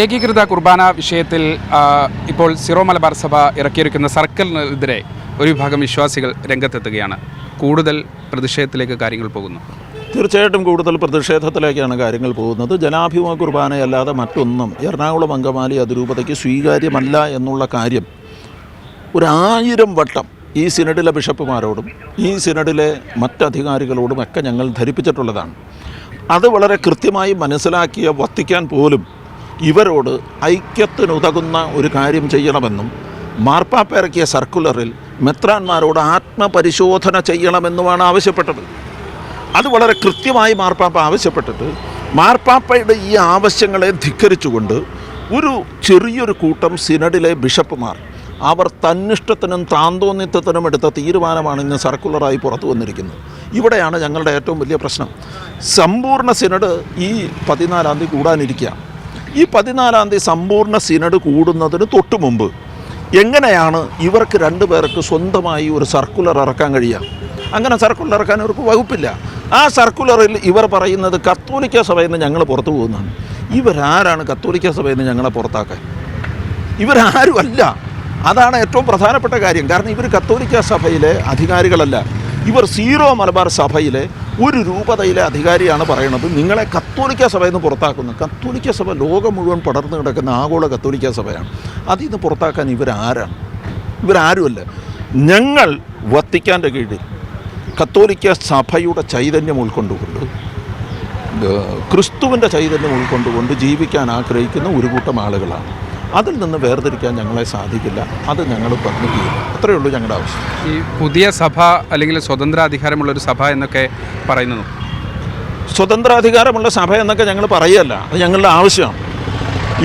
ഏകീകൃത കുർബാന വിഷയത്തിൽ ഇപ്പോൾ സിറോ മലബാർ സഭ ഇറക്കിയിരിക്കുന്ന സർക്കിളിനെതിരെ ഒരു വിഭാഗം വിശ്വാസികൾ രംഗത്തെത്തുകയാണ്. കൂടുതൽ പ്രതിഷേധത്തിലേക്ക് കാര്യങ്ങൾ പോകുന്നു. തീർച്ചയായിട്ടും കൂടുതൽ പ്രതിഷേധത്തിലേക്കാണ് കാര്യങ്ങൾ പോകുന്നത്. ജനാഭിമുഖ കുർബാനയല്ലാതെ മറ്റൊന്നും എറണാകുളം അങ്കമാലി അതിരൂപതയ്ക്ക് സ്വീകാര്യമല്ല എന്നുള്ള കാര്യം 1000 വട്ടം ഈ സിനഡിലെ ബിഷപ്പുമാരോടും ഈ സിനഡിലെ മറ്റധികാരികളോടും ഒക്കെ ഞങ്ങൾ ധരിപ്പിച്ചിട്ടുള്ളതാണ്. അത് വളരെ കൃത്യമായി മനസ്സിലാക്കിയ വത്തിക്കാൻ പോലും ഇവരോട് ഐക്യത്തിനുതകുന്ന ഒരു കാര്യം ചെയ്യണമെന്നും മാർപ്പാപ്പ ഇറക്കിയ സർക്കുലറിൽ മെത്രാന്മാരോട് ആത്മപരിശോധന ചെയ്യണമെന്നുമാണ് ആവശ്യപ്പെട്ടത്. അത് വളരെ കൃത്യമായി മാർപ്പാപ്പ ആവശ്യപ്പെട്ടിട്ട് മാർപ്പാപ്പയുടെ ഈ ആവശ്യങ്ങളെ ധിക്കരിച്ചുകൊണ്ട് ഒരു ചെറിയൊരു കൂട്ടം സിനഡിലെ ബിഷപ്പുമാർ അവർ തന്നിഷ്ടത്തിനും താന്തോന്നിത്വത്തിനും എടുത്ത തീരുമാനമാണ് ഇന്ന് സർക്കുലറായി പുറത്തു വന്നിരിക്കുന്നത്. ഇവിടെയാണ് ഞങ്ങളുടെ ഏറ്റവും വലിയ പ്രശ്നം. സമ്പൂർണ്ണ സിനഡ് ഈ 14-ാം തീയതി കൂടാനിരിക്കുക. ഈ 14-ാം തീയതി സമ്പൂർണ്ണ സിനഡ് കൂടുന്നതിന് തൊട്ട് മുമ്പ് എങ്ങനെയാണ് ഇവർക്ക് 2 പേർക്ക് സ്വന്തമായി ഒരു സർക്കുലർ ഇറക്കാൻ കഴിയുക? അങ്ങനെ സർക്കുലർ ഇറക്കാൻ അവർക്ക് വകുപ്പില്ല. ആ സർക്കുലറിൽ ഇവർ പറയുന്നത് കത്തോലിക്ക സഭയിൽ നിന്ന് ഞങ്ങൾ പുറത്തു പോകുന്നതാണ്. ഇവരാരാണ് കത്തോലിക്ക സഭയിൽ നിന്ന് ഞങ്ങളെ പുറത്താക്കാൻ? ഇവരാരുമല്ല. അതാണ് ഏറ്റവും പ്രധാനപ്പെട്ട കാര്യം. കാരണം ഇവർ കത്തോലിക്ക സഭയിലെ അധികാരികളല്ല. ഇവർ സീറോ മലബാർ സഭയിലെ ഒരു രൂപതയിലെ അധികാരിയാണ് പറയുന്നത് നിങ്ങളെ കത്തോലിക്ക സഭയിൽ നിന്ന് പുറത്താക്കുന്നു. കത്തോലിക്ക സഭ ലോകം മുഴുവൻ പടർന്നു കിടക്കുന്ന ആഗോള കത്തോലിക്ക സഭയാണ്. അതിൽ നിന്ന് പുറത്താക്കാൻ ഇവരാരാണ്? ഇവരാരുമല്ല. ഞങ്ങൾ വത്തിക്കാൻ്റെ കീഴിൽ കത്തോലിക്ക സഭയുടെ ചൈതന്യം ഉൾക്കൊണ്ടുകൊണ്ട് ക്രിസ്തുവിൻ്റെ ചൈതന്യം ഉൾക്കൊണ്ടുകൊണ്ട് ജീവിക്കാൻ ആഗ്രഹിക്കുന്ന ഒരു കൂട്ടം ആളുകളാണ്. അതിൽ നിന്ന് വേർതിരിക്കാൻ ഞങ്ങളെ സാധിക്കില്ല. അത് ഞങ്ങൾ പറഞ്ഞു ചെയ്യില്ല. അത്രയേ ഉള്ളൂ ഞങ്ങളുടെ ആവശ്യം. ഈ പുതിയ സഭ അല്ലെങ്കിൽ സ്വതന്ത്രാധികാരമുള്ളൊരു സഭ എന്നൊക്കെ പറയുന്നു. സ്വതന്ത്രാധികാരമുള്ള സഭ എന്നൊക്കെ ഞങ്ങൾ പറയുകയല്ല, അത് ഞങ്ങളുടെ ആവശ്യമാണ്.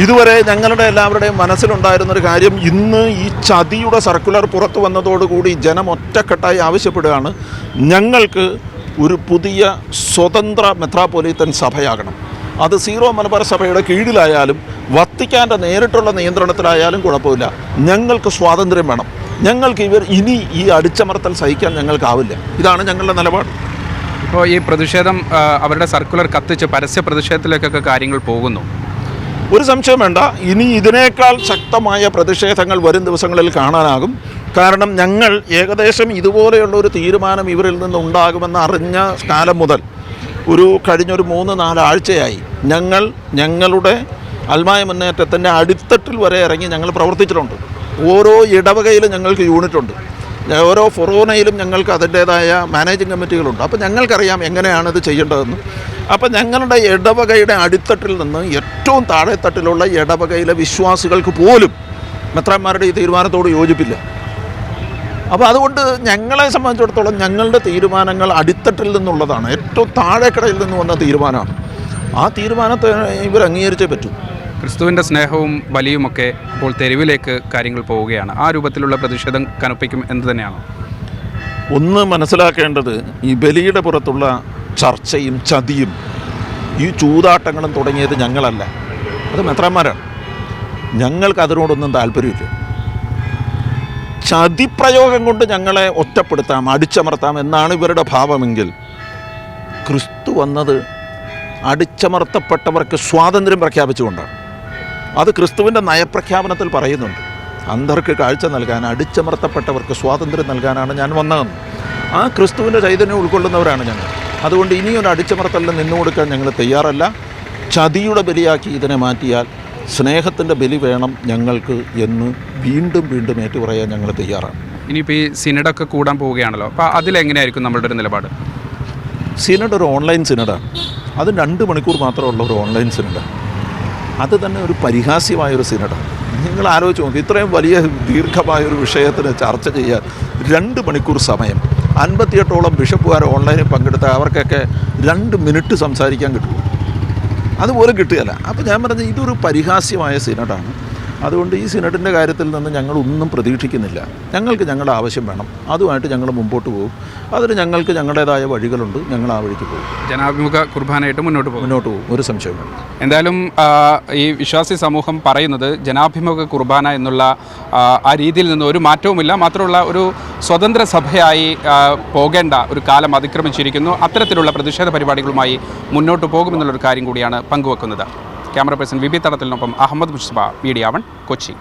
ഇതുവരെ ഞങ്ങളുടെ എല്ലാവരുടെയും മനസ്സിലുണ്ടായിരുന്നൊരു കാര്യം, ഇന്ന് ഈ ചതിയുടെ സർക്കുലർ പുറത്തു വന്നതോടുകൂടി ജനം ഒറ്റക്കെട്ടായി ആവശ്യപ്പെടുകയാണ്, ഞങ്ങൾക്ക് ഒരു പുതിയ സ്വതന്ത്ര മെത്രാപ്പൊലീത്തൻ സഭയാകണം. അത് സീറോ മലബാർ സഭയുടെ കീഴിലായാലും വത്തിക്കാൻ്റെ നേരിട്ടുള്ള നിയന്ത്രണത്തിലായാലും കുഴപ്പമില്ല. ഞങ്ങൾക്ക് സ്വാതന്ത്ര്യം വേണം. ഞങ്ങൾക്ക് ഇനി ഈ അടിച്ചമർത്തൽ സഹിക്കാൻ ഞങ്ങൾക്കാവില്ല. ഇതാണ് ഞങ്ങളുടെ നിലപാട്. ഇപ്പോൾ ഈ പ്രതിഷേധം അവരുടെ സർക്കുലർ കത്തിച്ച് പരസ്യ പ്രതിഷേധത്തിലേക്കൊക്കെ കാര്യങ്ങൾ പോകുന്നു. ഒരു സംശയം വേണ്ട, ഇനി ഇതിനേക്കാൾ ശക്തമായ പ്രതിഷേധങ്ങൾ വരും ദിവസങ്ങളിൽ കാണാനാകും. കാരണം ഞങ്ങൾ ഏകദേശം ഇതുപോലെയുള്ള ഒരു തീരുമാനം ഇവരിൽ നിന്നുണ്ടാകുമെന്ന് അറിഞ്ഞ കാലം മുതൽ കഴിഞ്ഞൊരു 3-4 ആഴ്ചയായി ഞങ്ങളുടെ അൽമായ മുന്നേറ്റത്തിൻ്റെ അടിത്തട്ടിൽ വരെ ഇറങ്ങി ഞങ്ങൾ പ്രവർത്തിച്ചിട്ടുണ്ട്. ഓരോ ഇടവകയിലും ഞങ്ങൾക്ക് യൂണിറ്റുണ്ട്. ഓരോ ഫൊറോനയിലും ഞങ്ങൾക്ക് അതിൻ്റേതായ മാനേജിങ് കമ്മിറ്റികളുണ്ട്. അപ്പോൾ ഞങ്ങൾക്കറിയാം എങ്ങനെയാണ് ഇത് ചെയ്യേണ്ടതെന്ന്. അപ്പോൾ ഞങ്ങളുടെ ഇടവകയുടെ അടിത്തട്ടിൽ നിന്ന് ഏറ്റവും താഴെത്തട്ടിലുള്ള ഇടവകയിലെ വിശ്വാസികൾക്ക് പോലും മെത്രാന്മാരുടെ ഈ തീരുമാനത്തോട് യോജിപ്പില്ല. അപ്പോൾ അതുകൊണ്ട് ഞങ്ങളെ സംബന്ധിച്ചിടത്തോളം ഞങ്ങളുടെ തീരുമാനങ്ങൾ അടിത്തട്ടിൽ നിന്നുള്ളതാണ്. ഏറ്റവും താഴേക്കടയിൽ നിന്ന് വന്ന തീരുമാനമാണ്. ആ തീരുമാനത്തെ ഇവർ അംഗീകരിച്ചേ പറ്റൂ. ക്രിസ്തുവിൻ്റെ സ്നേഹവും ബലിയുമൊക്കെ ഇപ്പോൾ തെരുവിലേക്ക് കാര്യങ്ങൾ പോവുകയാണ്. ആ രൂപത്തിലുള്ള പ്രതിഷേധം കനപ്പിക്കും എന്ന് തന്നെയാണ്. ഒന്ന് മനസ്സിലാക്കേണ്ടത്, ഈ ബലിയുടെ പുറത്തുള്ള ചർച്ചയും ചതിയും ഈ ചൂതാട്ടങ്ങളും തുടങ്ങിയത് ഞങ്ങളല്ല, അത് മെത്രാന്മാരാണ്. ഞങ്ങൾക്ക് അതിനോടൊന്നും താല്പര്യമില്ല. ചതിപ്രയോഗം കൊണ്ട് ഞങ്ങളെ ഒറ്റപ്പെടുത്താം, അടിച്ചമർത്താം എന്നാണ് ഇവരുടെ ഭാവമെങ്കിൽ, ക്രിസ്തു വന്നത് അടിച്ചമർത്തപ്പെട്ടവർക്ക് സ്വാതന്ത്ര്യം പ്രഖ്യാപിച്ചുകൊണ്ടാണ്. അത് ക്രിസ്തുവിൻ്റെ നയപ്രഖ്യാപനത്തിൽ പറയുന്നുണ്ട്. അന്ധർക്ക് കാഴ്ച നൽകാൻ, അടിച്ചമർത്തപ്പെട്ടവർക്ക് സ്വാതന്ത്ര്യം നൽകാനാണ് ഞാൻ വന്നതെന്ന്. ആ ക്രിസ്തുവിൻ്റെ ചൈതന്യം ഉൾക്കൊള്ളുന്നവരാണ് ഞങ്ങൾ. അതുകൊണ്ട് ഇനിയൊരു അടിച്ചമർത്തലിന് നിന്നുകൊടുക്കാൻ ഞങ്ങൾ തയ്യാറല്ല. ചതിയുടെ ബലിയാക്കി ഇതിനെ മാറ്റിയാൽ സ്നേഹത്തിൻ്റെ ബലി വേണം ഞങ്ങൾക്ക് എന്ന് വീണ്ടും വീണ്ടും ഏറ്റുപറയാൻ ഞങ്ങൾ തയ്യാറാണ്. ഇനിയിപ്പോൾ ഈ സിനഡൊക്കെ കൂടാൻ പോവുകയാണല്ലോ, അപ്പോൾ അതിലെങ്ങനെയായിരിക്കും നമ്മളുടെ ഒരു നിലപാട്? സിനഡ് ഒരു ഓൺലൈൻ സിനഡാണ്. അത് 2 മണിക്കൂർ മാത്രമുള്ള ഒരു ഓൺലൈൻ സിനഡാണ്. അത് തന്നെ ഒരു പരിഹാസ്യമായൊരു സിനഡാണ്. നിങ്ങൾ ആലോചിച്ച് നോക്കി, ഇത്രയും വലിയ ദീർഘമായൊരു വിഷയത്തിന് ചർച്ച ചെയ്യാൻ 2 മണിക്കൂർ സമയം, 58ഓളം ബിഷപ്പുകാർ ഓൺലൈനിൽ പങ്കെടുത്ത അവർക്കൊക്കെ 2 മിനിറ്റ് സംസാരിക്കാൻ കിട്ടുമോ? അതുപോലും കിട്ടുകയില്ല. അപ്പോൾ ഞാൻ പറഞ്ഞത് ഇതൊരു പരിഹാസ്യമായ സിനഡാണ്. അതുകൊണ്ട് ഈ സിനഡിൻ്റെ കാര്യത്തിൽ നിന്ന് ഞങ്ങളൊന്നും പ്രതീക്ഷിക്കുന്നില്ല. ഞങ്ങൾക്ക് ഞങ്ങളുടെ ആവശ്യം വേണം. അതുമായിട്ട് ഞങ്ങൾ മുമ്പോട്ട് പോകും. അതിന് ഞങ്ങൾക്ക് ഞങ്ങളുടേതായ വഴികളുണ്ട്. ഞങ്ങൾ ആ വഴിക്ക് പോകും. ജനാഭിമുഖ കുർബാനയായിട്ട് മുന്നോട്ട് പോകും. ഒരു സംശയം വേണം. എന്തായാലും ഈ വിശ്വാസി സമൂഹം പറയുന്നത് ജനാഭിമുഖ കുർബാന എന്നുള്ള ആ രീതിയിൽ നിന്ന് ഒരു മാറ്റവുമില്ല. മാത്രമല്ല, ഒരു സ്വതന്ത്ര സഭയായി പോകേണ്ട ഒരു കാലം അതിക്രമിച്ചിരിക്കുന്നു. അത്തരത്തിലുള്ള പ്രതിഷേധ പരിപാടികളുമായി മുന്നോട്ട് പോകുമെന്നുള്ളൊരു കാര്യം കൂടിയാണ് പങ്കുവെക്കുന്നത്. ക്യാമറ പേഴ്സൺ വി പി തടത്തിലിനൊപ്പം അഹമ്മദ് മുസ്തഫ, മീഡിയ 1, കൊച്ചി.